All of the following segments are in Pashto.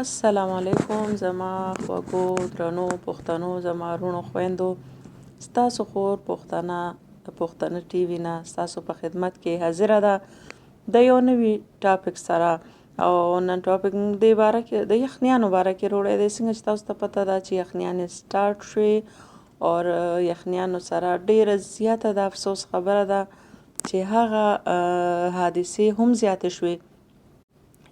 السلام علیکم زما خوږو درنو پښتنو زما وروڼو خویندو ستاسو خور پښتنه د پښتنه ټي وي نه ستاسو په خدمت کې حاضره ده د یو نوي ټاپک سره او نن ټاپک د باره کې د یخنیانو باره کې وروړی دی څنګه چې تاسو ته پته ده چې یخنیانې سټارټ شوې او یخنیانو سره ډیره زیاته د افسوس خبره ده چې هغه حادثې هم زیاتې شوې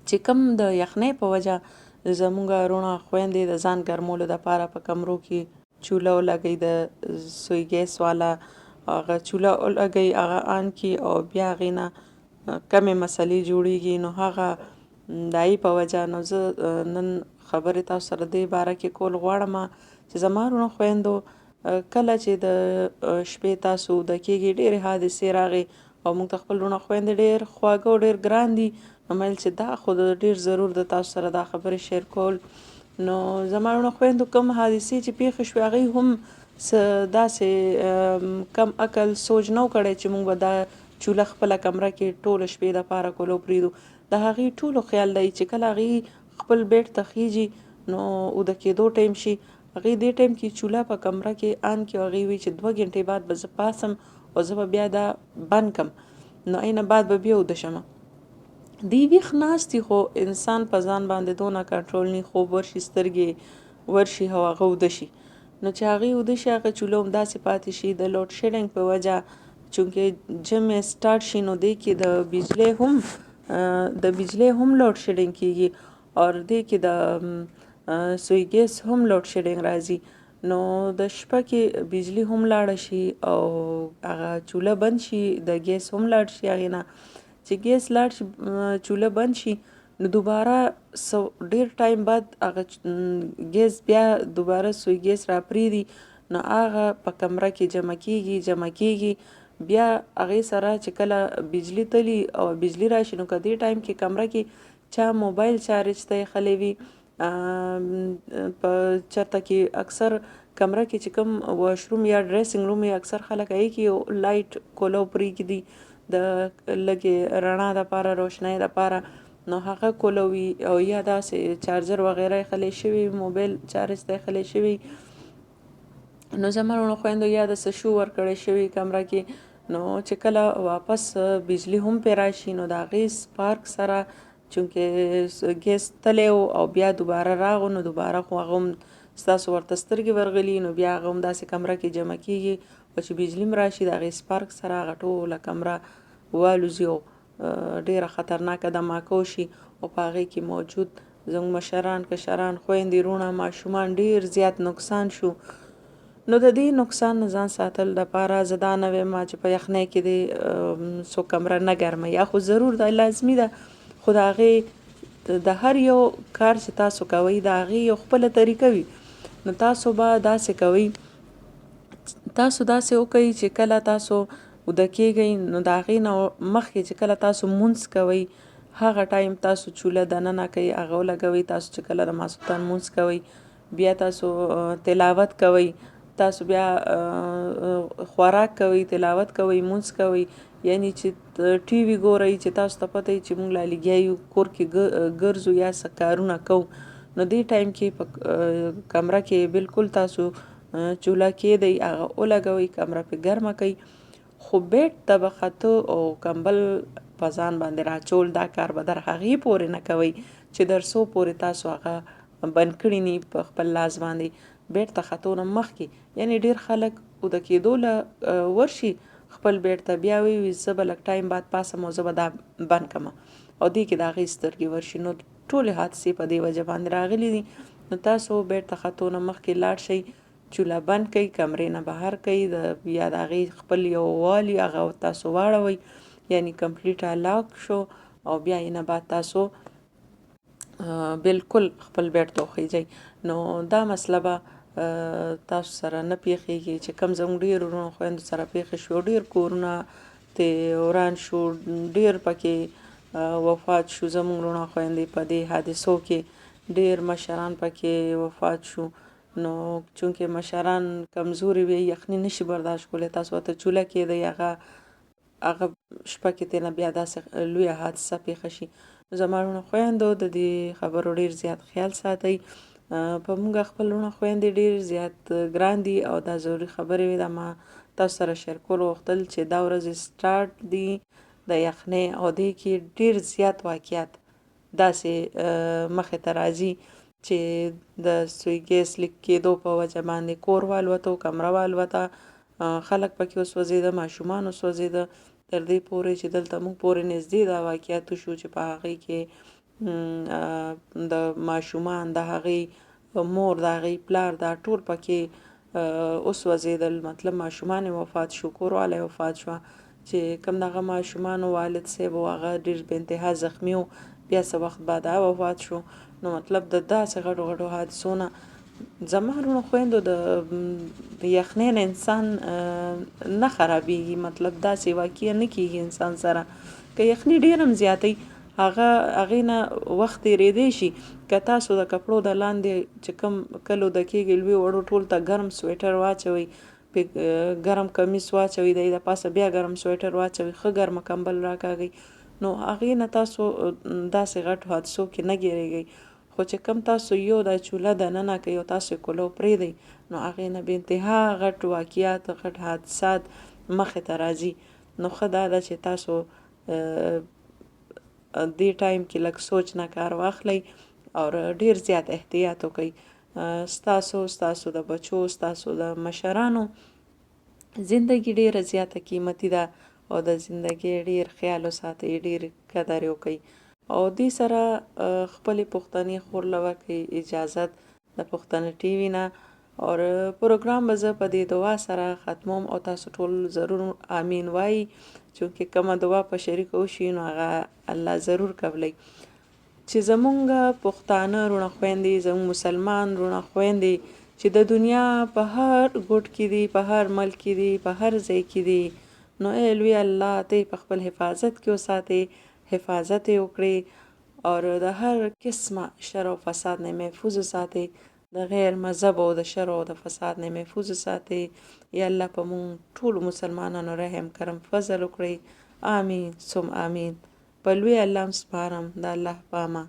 چې کوم د یخنۍ په وجه زمونږ وروڼه خویندې د ځان ګرمولو دپاره په کمرو کې چوله ولګوي د سوی ګیس والا هغه چوله ولګوي هغه آن کي او بیا هغې نه کمې مسلې جوړیږي نو هغه د هغې په وجه نو زه نن خبرې تاسو سره دې باره کې کول غواړم چې زما وروڼو خویندو کله چې د شپې تاسو ویده کېږئ ډېرې حادثې راغې او موږ ته خپل وروڼه خویندې ډېر خواږه او ډېر ګران دي نو مایل چې دا خو د ډېر ضرور د تاسو سره دا خبرې شیر کول نو زما وروڼو خویندو کوم حادثې چې پیښې شوې هغوی هم څه داسې کم عقل سوچ نه و کړی چې موږ به دا چوله خپله کمره کې ټوله شپې دپاره کولو پرېږدو د هغې ټولو خیال دی چې کله هغې خپل بیډ ته خیږي نو ویده کېدو ټایم شي هغې دې ټایم کې چوله په کمره کې آن کړي او هغې وایي چې 2 ګنټې بعد به زه پاسم او زه به بیا دا بند کم نو اینه بعد به بیا ویده شمه دی ویښ ناستې خو انسان په ځان باندې دونه کنټرول نی خوب ورشي سترګې ورشي او هغه ویده شي نو چې هغې ویده شي هغه چوله هم داسې پاتې شي د لوډ شیډینګ په وجه چونکې ژمی سټارټ شي نو دې کې د بجلی هم لوډ شیډینګ کېږي او دې کې د سوی ګیس هم لوډ شیډینګ راځي نو د شپه کې بجلی هم لاړه شي او هغه چوله بند شي د ګیس هم لاړ شي هغې نه چې ګیس لاړ شي چوله بند شي نو دوباره ډیر ټایم بعد هغه ګیس بیا دوباره سوی ګیس را پرېږدي نو هغه په کمره کې جمع کېږي بیا هغې سره چې کله بجلی تلي او بجلی راشي نو که دې ټایم کې کمره کې چا موبایل چارج ته ایښلی وي په چېرته کې اکثر کمره کې چې کوم واشروم یا ډریسنګ روم اکثر خلک هغې کې لایټ کولو پرېږدي د لږې رڼا دپاره روشنۍ دپاره نو هغه کولوي او یا داسې چارجر وغیره ایښلی شوي موبایل چارج ته ایښلی شوي نو زما وروڼو خویندو یا د څه شو ورکړی شوي کمره کې نو چې کله واپس بجلی هم پرې راشي نو د هغې سپارک سره چونکې ګیس تلی او بیا دوباره راغو نو دوباره خو هغه هم ستاسو ورته سترګې ورغلي نو بیا هغه هم داسې کمره کې جمع کېږي او چې بجلی هم راشي د هغې سپارک سره هغه ټوله کمره والوزي او ډیره خطرناکه دماکه وشي او په هغې کې موجود زموږ مشران کشران خویندې وروڼه ماشومان ډیر زیات نقصان شو نو د دې نقصان نه ځان ساتل دپاره زه دا نه وایم چې په یخنۍ کې دې څوک کمره نه ګرمه یا خو ضرور دا لازمي ده خو د هغې د هر یو کار چې تاسو کوئ د هغې یو خپله طریقه وي نو تاسو به داسې کوئ تاسو داسې وکئ چې کله تاسو ویده کېږئ نو د هغې نه مخکې چې کله تاسو لمونځ کوئ هغه ټایم تاسو چوله دننه کوئ هغه ولګوئ تاسو چې کله د ماسخوتن لمونځ کوئ بیا تاسو تلاوت کوئ تاسو بیا خوراک کوئ تلاوت کوئ لمونځ کوئ یعنی چې ټي وي ګورئ چې تاسو ته پته وي چې موږ لا لګیا یو کور کې ګرځو یا څه کارونه کوو نو دې ټایم کې په کمره کې بالکل تاسو چوله کېدئ هغه ولګوئ کمره پې ګرمه کوئ خو بیډ ته به خطو او کمبل په ځان باندې راچول دا کار به در هغې پورې نه کوئ چې در څو پورې تاسو هغه بند کړي نی په خپل لاس باندې بیډ ته ختو نه مخکې یعنی ډیر خلک ویده کېدو له ورشي خپل بیډ ته بیا وایي زه به لږ ټایم بعد پاسم او زه به دا بند کړم او دې کې د هغې سترګې ورشي نو ټولې حادثې په دې وجه باندې راغلي دي نو تاسو بیډ ته ختو نه مخکې لاړ شئ چوله بند کړئ کمرې نه بهر کړئ یا د هغې خپل یو وال هغه تاسو واړوئ یعنی کمپلیټه لاک شو او بیا یې نه بعد تاسو بالکل خپل بیډ ته وخیږئ نو دا مسله به تاسو سره نه پیښیږي چې کوم زموږ ډېر وروڼو خویندو سره پیښې شوې ډېر کورونه ترې وران شو ډېر پکې وفات شو زموږ وروڼه خویندې په دې حادثو کې ډېر مشران پکې وفات شو نو چونکې مشران کمزوري وي یخني نشي برداشت کولی تاسو ورته چوله کېدئ هغه شپه کې ترې نه بیا داسې لویه حادثه پیښه شي زما وروڼه خویندو د دې خبرو ډیر زیات خیال ساتئ. په موږ خپل وروڼه خویندې ډیر زیات ګران دي او دا ضروري خبرې وې دا ما تاسو سره شیر کول غوښتل چې دا ورځې سټارټ دي د یخنۍ او دې کې ډیر زیات واقعیت داسې مخې ته راځي چې د سوی ګیس لیک کېدو په وجه باندې کور والوته، کمره والوته، خلک پکې وسوځېده، ماشومان وسوځېده، تر دې پورې چې دلته موږ پورې نږدې دا واقعیت وشو چې په هغې کې د ماشومان د هغې مور د هغې پلار دا ټول پکې وسوځېدل. مطلب ماشومان یې وفات شو، کوروالی وفات شوه چې کوم دغه ماشومانو والد صاحب و هغه ډېر په انتها زخمي و، بیا څه وخت بعد هغه وفات شو. نو مطلب د داسې غټو غټو حادثو نه زما وروڼو خویندو د یخنۍ نه انسان نه خرابېږي، مطلب داسې واقعه نه کېږي انسان سره. که یخنۍ ډېر هم زیاتوي هغې نه وخت تېرېدی شي. که تاسو د کپړو د لاندې چې کوم کلو د کېږي لوی وړو ټول ته ګرم سویټر واچوئ، ګرم کمیس واچوئ، د پاسه بیا ګرم سویټر واچوئ، ښه ګرمه کمبل راکاږئ، نو هغې نه تاسو داسې غټ حادثو کې نه ګیرېږئ. خو چې کوم تاسو یو دا چوله دننه که یو تاسو کولو پرېږدئ نو هغې نه بې انتها غټ واقعات غټ حادثات مخې ته راځي. نو ښه دا ده چې تاسو دې ټایم کې لږ سوچ نه کار واخلئ او ډیر زیات احتیاط وکئ. ستاسو د بچو ستاسو د مشرانو زندگی ډیره زیاته قیمتي ده او د زندگی ډیر خیال وساتئ، ډیر قدر وکئ. او دې سره خپلې پښتنې خور له ورکئ اجازت د پښتنه ټي وي نه. اور پروګرام به زه په دې دعا سره ختموم او تاسو ټول ضرور آمین وایي، چونکې کومه دعا په شریکه وشي نو هغه الله ضرور قبلوي. چې زمونږ پښتانه وروڼه خویندې، زمونږ مسلمان وروڼه خویندې چې د دنیا په هر ګوټ کې دي، په هر ملک کې دي، په هر ځای کې دي، نو ای لوی الله ته په خپل حفاظت کې وساتئ، حفاظت یې وکړئ اور د هر قسمه شر او فساد نه محفوظ وساتئ، د غیر مذهب او د شر او د فساد نه محفوظ وساتئ. یا الله په مونږ ټولو مسلمانانو رحم کرم فضل وکړئ. آمین ثم آمین. په لوی الله سپارم د الله په امان.